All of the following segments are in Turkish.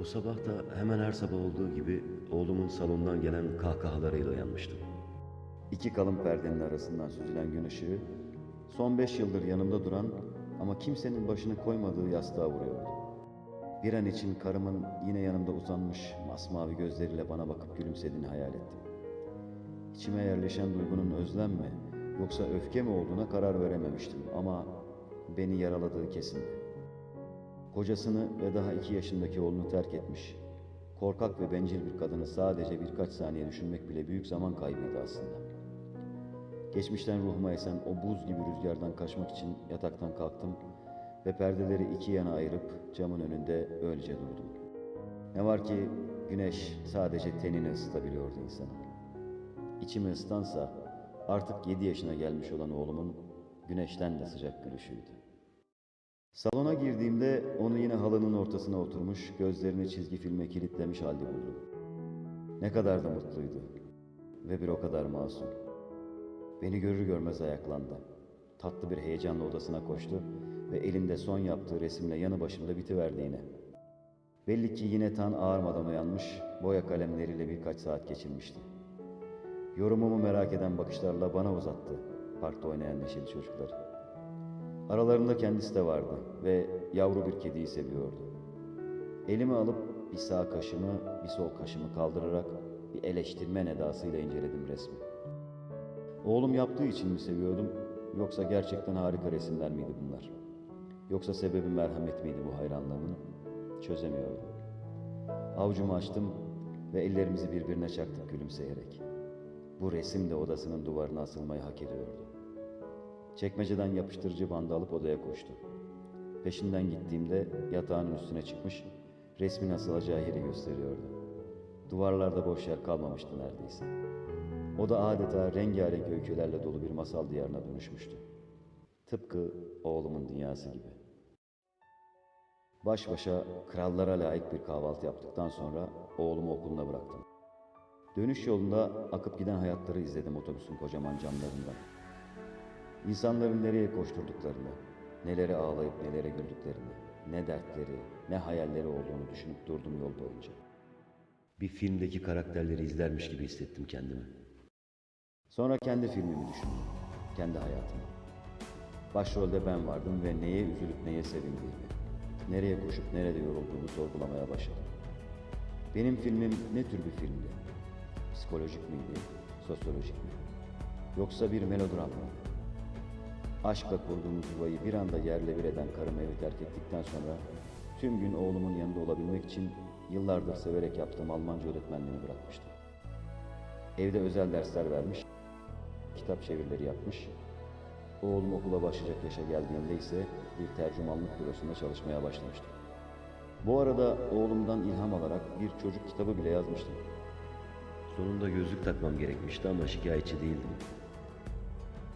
sabah da hemen her sabah olduğu gibi oğlumun salondan gelen kahkahalarıyla uyanmıştım. İki kalın perdenin arasından süzülen gün ışığı, son 5 yıldır yanımda duran ama kimsenin başını koymadığı yastığa vuruyordu. Bir an için karımın yine yanımda uzanmış masmavi gözleriyle bana bakıp gülümsediğini hayal ettim. İçime yerleşen duygunun özlem mi yoksa öfke mi olduğuna karar verememiştim ama beni yaraladığı kesindi. Kocasını ve daha 2 yaşındaki oğlunu terk etmiş, korkak ve bencil bir kadını sadece birkaç saniye düşünmek bile büyük zaman kaybıydı aslında. Geçmişten ruhuma esen o buz gibi rüzgardan kaçmak için yataktan kalktım ve perdeleri 2 yana ayırıp camın önünde öylece durdum. Ne var ki güneş sadece tenini ısıtabiliyordu insanın. İçimi ısıtansa artık 7 yaşına gelmiş olan oğlumun güneşten de sıcak gülüşüydü. Salona girdiğimde onu yine halının ortasına oturmuş, gözlerini çizgi filme kilitlemiş halde buldum. Ne kadar da mutluydu ve bir o kadar masum. Beni görür görmez ayaklandı. Tatlı bir heyecanla odasına koştu ve elinde son yaptığı resimle yanı başımda bitiverdi yine. Belli ki yine tan ağarmadan uyanmış, boya kalemleriyle birkaç saat geçirmişti. Yorumumu merak eden bakışlarla bana uzattı parkta oynayan neşeli çocukları. Aralarında kendisi de vardı ve yavru bir kediyi seviyordu. Elimi alıp bir sağ kaşımı, bir sol kaşımı kaldırarak bir eleştirmen edasıyla inceledim resmi. Oğlum yaptığı için mi seviyordum, yoksa gerçekten harika resimler miydi bunlar? Yoksa sebebi merhamet miydi bu hayranlığımın? Çözemiyordum. Avucumu açtım ve ellerimizi birbirine çaktık gülümseyerek. Bu resim de odasının duvarına asılmayı hak ediyordu. Çekmeceden yapıştırıcı bandı alıp odaya koştu. Peşinden gittiğimde yatağının üstüne çıkmış, resmin asılacağı yeri gösteriyordu. Duvarlarda boş yer kalmamıştı neredeyse. O da adeta rengarenk öykülerle dolu bir masal diyarına dönüşmüştü. Tıpkı oğlumun dünyası gibi. Baş başa krallara layık bir kahvaltı yaptıktan sonra oğlumu okuluna bıraktım. Dönüş yolunda akıp giden hayatları izledim otobüsün kocaman camlarından. İnsanların nereye koşturduklarını, nelere ağlayıp nelere güldüklerini, ne dertleri, ne hayalleri olduğunu düşünüp durdum yol boyunca. Bir filmdeki karakterleri izlermiş gibi hissettim kendimi. Sonra kendi filmimi düşündüm, kendi hayatımı. Başrolde ben vardım ve neye üzülüp neye sevindiğimi, nereye koşup nerede yorulduğumu sorgulamaya başladım. Benim filmim ne tür bir filmdi? Psikolojik miydi, sosyolojik mi? Yoksa bir melodram mı? Aşkla kurduğumuz yuvayı bir anda yerle bir eden karım evi terk ettikten sonra tüm gün oğlumun yanında olabilmek için yıllardır severek yaptığım Almanca öğretmenliğini bırakmıştım. Evde özel dersler vermiş, kitap çevirileri yapmış, oğlum okula başlayacak yaşa geldiğinde ise bir tercümanlık bürosunda çalışmaya başlamıştım. Bu arada oğlumdan ilham alarak bir çocuk kitabı bile yazmıştım. Sonunda gözlük takmam gerekmişti ama şikayetçi değildim.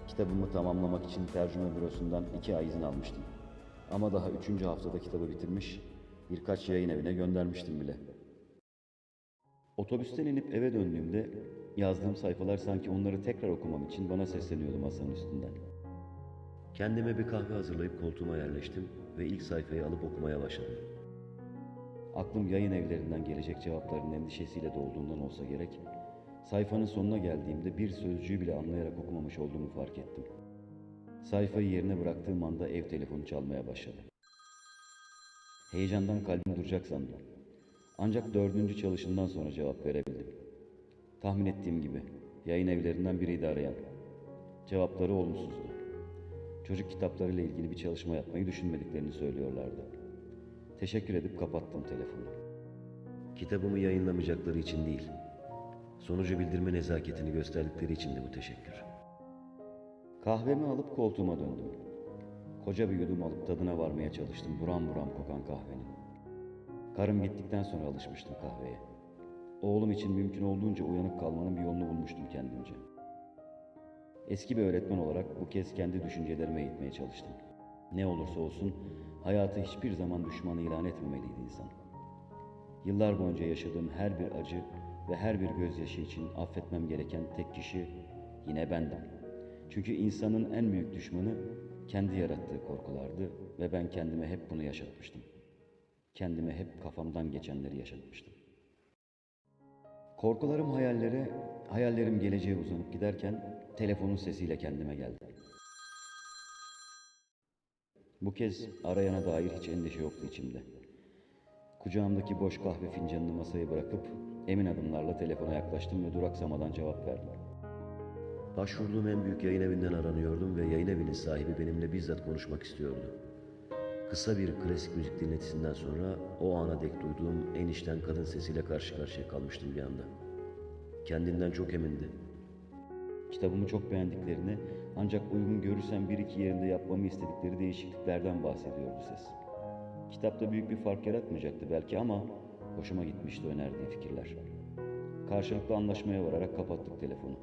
Kitabımı tamamlamak için tercüme bürosundan 2 ay izin almıştım. Ama daha 3. haftada kitabı bitirmiş, birkaç yayın evine göndermiştim bile. Otobüsten inip eve döndüğümde yazdığım sayfalar sanki onları tekrar okumam için bana sesleniyordu masanın üstünden. Kendime bir kahve hazırlayıp koltuğuma yerleştim ve ilk sayfayı alıp okumaya başladım. Aklım yayın evlerinden gelecek cevapların endişesiyle dolduğundan olsa gerek, sayfanın sonuna geldiğimde bir sözcüğü bile anlayarak okumamış olduğumu fark ettim. Sayfayı yerine bıraktığım anda ev telefonu çalmaya başladı. Heyecandan kalbim duracak sandım. Ancak 4. çalışımdan sonra cevap verebildim. Tahmin ettiğim gibi yayın evlerinden biriydi arayan. Cevapları olumsuzdu. Çocuk kitaplarıyla ilgili bir çalışma yapmayı düşünmediklerini söylüyorlardı. Teşekkür edip kapattım telefonu. Kitabımı yayınlamayacakları için değil, sonucu bildirme nezaketini gösterdikleri için de bu teşekkür. Kahvemi alıp koltuğuma döndüm. Koca bir yudum alıp tadına varmaya çalıştım buram buram kokan kahvenin. Karım gittikten sonra alışmıştım kahveye. Oğlum için mümkün olduğunca uyanık kalmanın bir yolunu bulmuştum kendimce. Eski bir öğretmen olarak bu kez kendi düşüncelerime eğitmeye çalıştım. Ne olursa olsun hayatı hiçbir zaman düşman ilan etmemeliydi insan. Yıllar boyunca yaşadığım her bir acı ve her bir gözyaşı için affetmem gereken tek kişi yine bendim. Çünkü insanın en büyük düşmanı kendi yarattığı korkulardı ve ben kendime hep bunu yaşatmıştım. kendime hep kafamdan geçenleri yaşatmıştım. Korkularım hayallerim geleceğe uzanıp giderken telefonun sesiyle kendime geldim. Bu kez arayana dair hiç endişe yoktu içimde. Kucağımdaki boş kahve fincanını masaya bırakıp emin adımlarla telefona yaklaştım ve duraksamadan cevap verdim. Başvurduğum en büyük yayın evinden aranıyordum ve yayın evinin sahibi benimle bizzat konuşmak istiyordu. Kısa bir klasik müzik dinletisinden sonra o ana dek duyduğum en içten kadın sesiyle karşı karşıya kalmıştım bir anda. Kendinden çok emindi. Kitabımı çok beğendiklerini ancak uygun görürsem bir iki yerinde yapmamı istedikleri değişikliklerden bahsediyordu ses. Kitapta büyük bir fark yaratmayacaktı belki ama hoşuma gitmişti önerdiği fikirler. Karşılıklı anlaşmaya vararak kapattık telefonu.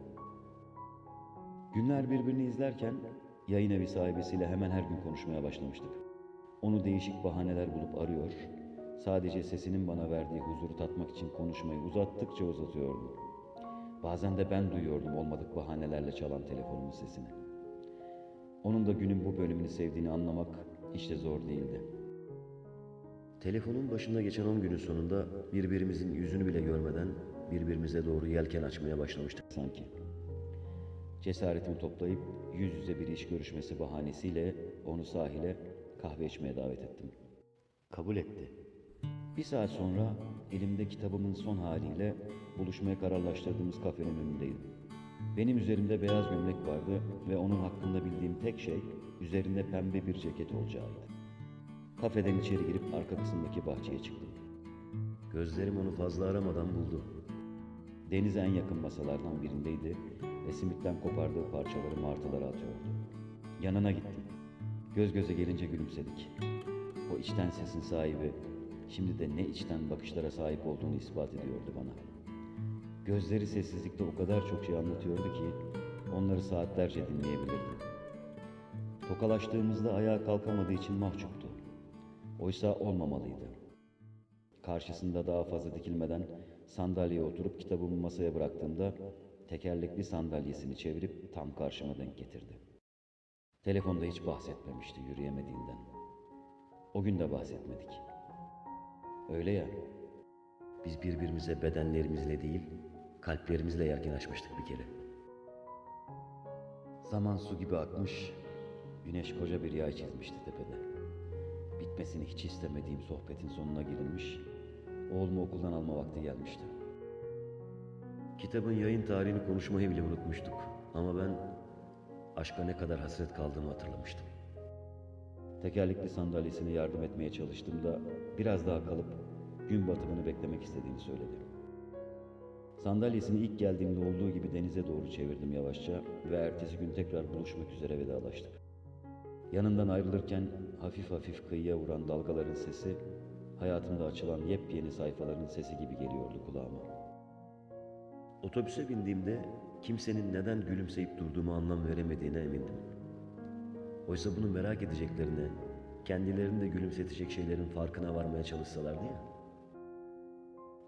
Günler birbirini izlerken yayın evi sahibiyle hemen her gün konuşmaya başlamıştık. Onu değişik bahaneler bulup arıyor, sadece sesinin bana verdiği huzuru tatmak için konuşmayı uzattıkça uzatıyordum. Bazen de ben duyuyordum olmadık bahanelerle çalan telefonumun sesini. Onun da günün bu bölümünü sevdiğini anlamak hiç de zor değildi. Telefonun başında geçen 10 günün sonunda birbirimizin yüzünü bile görmeden birbirimize doğru yelken açmaya başlamıştık Sanki. Cesaretimi toplayıp yüz yüze bir iş görüşmesi bahanesiyle onu sahile kahve içmeye davet ettim. Kabul etti. Bir saat sonra elimde kitabımın son haliyle buluşmaya kararlaştırdığımız kafenin önündeydim. Benim üzerimde beyaz gömlek vardı ve onun hakkında bildiğim tek şey üzerinde pembe bir ceket olacağıydı. Kafeden içeri girip arka kısımdaki bahçeye çıktım. Gözlerim onu fazla aramadan buldu. Denize en yakın masalardan birindeydi ve simitten kopardığı parçaları martılara atıyordu. Yanına gittim. Göz göze gelince gülümsedik. O içten sesin sahibi, şimdi de ne içten bakışlara sahip olduğunu ispat ediyordu bana. Gözleri sessizlikte o kadar çok şey anlatıyordu ki, onları saatlerce dinleyebilirdim. Tokalaştığımızda ayağa kalkamadığı için mahcuptu. Oysa olmamalıydı. Karşısında daha fazla dikilmeden sandalyeye oturup kitabımı masaya bıraktığımda tekerlekli sandalyesini çevirip tam karşıma denk getirdi. Telefonda hiç bahsetmemişti yürüyemediğinden. O gün de bahsetmedik. Öyle ya, Biz birbirimize bedenlerimizle değil, kalplerimizle yelken açmıştık bir kere. zaman su gibi akmış, güneş koca bir yay çizmişti tepede. Bitmesini hiç istemediğim sohbetin sonuna girilmiş, oğlumu okuldan alma vakti gelmişti. Kitabın yayın tarihini konuşmayı bile unutmuştuk. Ama ben aşka ne kadar hasret kaldığımı hatırlamıştım. Tekerlekli sandalyesine yardım etmeye çalıştığımda biraz daha kalıp gün batımını beklemek istediğini söyledi. Sandalyesini ilk geldiğimde olduğu gibi denize doğru çevirdim yavaşça ve ertesi gün tekrar buluşmak üzere vedalaştık. Yanından ayrılırken hafif hafif kıyıya vuran dalgaların sesi, hayatımda açılan yepyeni sayfaların sesi gibi geliyordu kulağıma. Otobüse bindiğimde kimsenin neden gülümseyip durduğumu anlam veremediğine emindim. Oysa bunu merak edeceklerine, kendilerini de gülümsetecek şeylerin farkına varmaya çalışsalardı ya.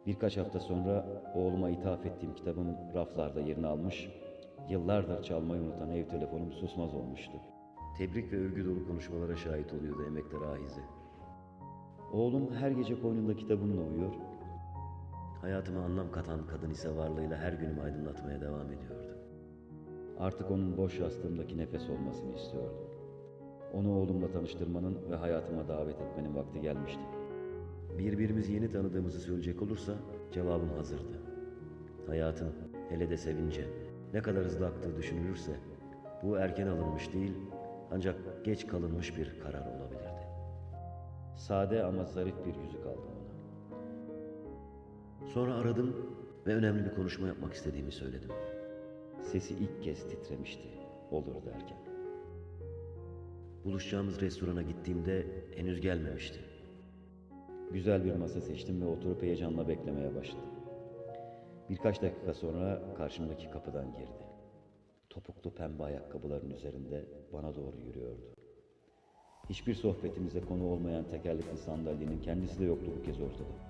Birkaç hafta sonra oğluma ithaf ettiğim kitabım raflarda yerini almış, yıllardır çalmayı unutan ev telefonum susmaz olmuştu. Tebrik ve övgü dolu konuşmalara şahit oluyordu emektar ahize. Oğlum her gece koynunda kitabımla uyuyor, Hayatıma anlam katan kadın ise varlığıyla her günümü aydınlatmaya devam ediyordu. artık onun boş yastığımdaki nefes olmasını istiyordum. Onu oğlumla tanıştırmanın ve hayatıma davet etmenin vakti gelmişti. Birbirimizi yeni tanıdığımızı söyleyecek olursa cevabım hazırdı. Hayatın, hele de sevince, ne kadar hızlı aktığı düşünülürse bu erken alınmış değil ancak geç kalınmış bir karar olabilirdi. Sade ama zarif bir yüzük aldım ona. Sonra aradım ve önemli bir konuşma yapmak istediğimi söyledim. Sesi ilk kez titremişti, olur derken. Buluşacağımız restorana gittiğimde henüz gelmemişti. Güzel bir masa seçtim ve oturup heyecanla beklemeye başladım. Birkaç dakika sonra karşımdaki kapıdan girdi. Topuklu pembe ayakkabıların üzerinde bana doğru yürüyordu. Hiçbir sohbetimize konu olmayan tekerlekli sandalyenin kendisi de yoktu bu kez ortada.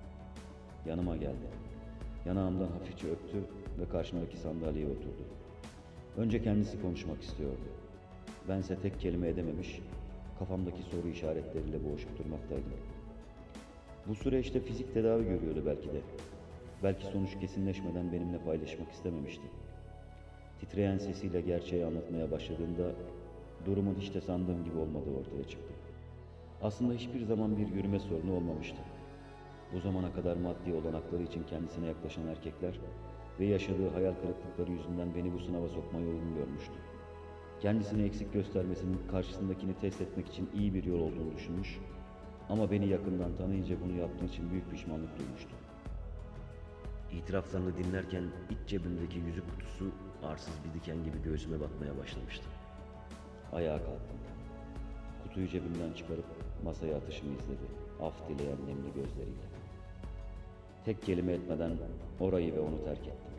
Yanıma geldi. Yanağımdan hafifçe öptü ve karşımdaki sandalyeye oturdu. Önce kendisi konuşmak istiyordu. Bense tek kelime edememiş, kafamdaki soru işaretleriyle boğuşup durmaktaydım. Bu süreçte fizik tedavi görüyordu belki de. Belki sonuç kesinleşmeden benimle paylaşmak istememişti. Titreyen sesiyle gerçeği anlatmaya başladığında durumun hiç de sandığım gibi olmadığı ortaya çıktı. Aslında hiçbir zaman bir yürüme sorunu olmamıştı. Bu zamana kadar maddi olanakları için kendisine yaklaşan erkekler ve yaşadığı hayal kırıklıkları yüzünden beni bu sınava sokmayı uygun görmüştü. Kendisini eksik göstermesinin karşısındakini test etmek için iyi bir yol olduğunu düşünmüş ama beni yakından tanıyınca bunu yaptığı için büyük pişmanlık duymuştu. İtiraflarını dinlerken iç cebimdeki yüzük kutusu arsız bir diken gibi göğsüme batmaya başlamıştı. Ayağa kalktım. Kutuyu cebimden çıkarıp masaya atışımı izledi. Af dileyen nemli gözleriyle. Tek kelime etmeden orayı ve onu terk ettim.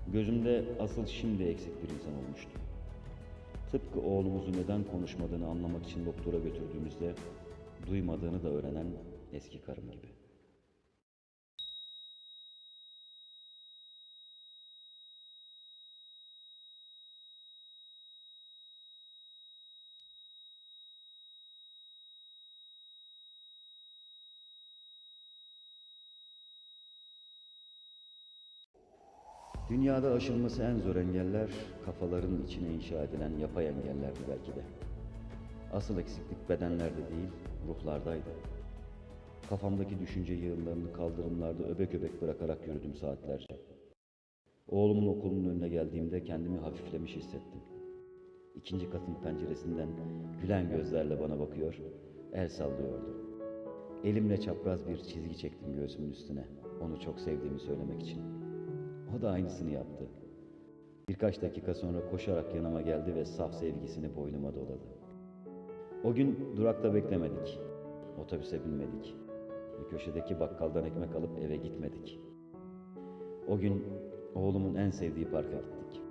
Gözümde asıl şimdi eksik bir insan olmuştu. Tıpkı oğlumuzu neden konuşmadığını anlamak için doktora götürdüğümüzde duymadığını da öğrenen eski karım gibi. Dünyada aşılması en zor engeller, kafaların içine inşa edilen yapay engellerdi belki de. Asıl eksiklik bedenlerde değil, ruhlardaydı. Kafamdaki düşünce yığınlarını kaldırımlarda öbek öbek bırakarak yürüdüm saatlerce. Oğlumun okulunun önüne geldiğimde kendimi hafiflemiş hissettim. İkinci katın penceresinden gülen gözlerle bana bakıyor, el sallıyordu. Elimle çapraz bir çizgi çektim göğsümün üstüne, onu çok sevdiğimi söylemek için. O da aynısını yaptı. Birkaç dakika sonra koşarak yanıma geldi ve saf sevgisini boynuma doladı. O gün durakta beklemedik. Otobüse binmedik. Bir köşedeki bakkaldan ekmek alıp eve gitmedik. O gün oğlumun en sevdiği parka gittik.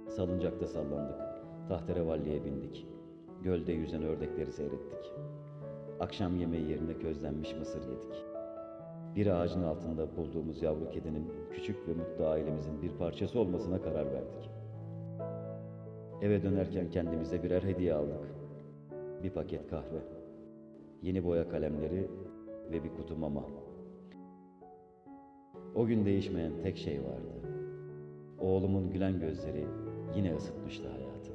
Salıncakta sallandık. Tahterevalliye bindik. Gölde yüzen ördekleri seyrettik. Akşam yemeği yerine közlenmiş mısır yedik. Bir ağacın altında bulduğumuz yavru kedinin küçük ve mutlu ailemizin bir parçası olmasına karar verdik. Eve dönerken kendimize birer hediye aldık. Bir paket kahve, yeni boya kalemleri ve bir kutu mama. O gün değişmeyen tek şey vardı. Oğlumun gülen gözleri yine ısıtmıştı hayatı.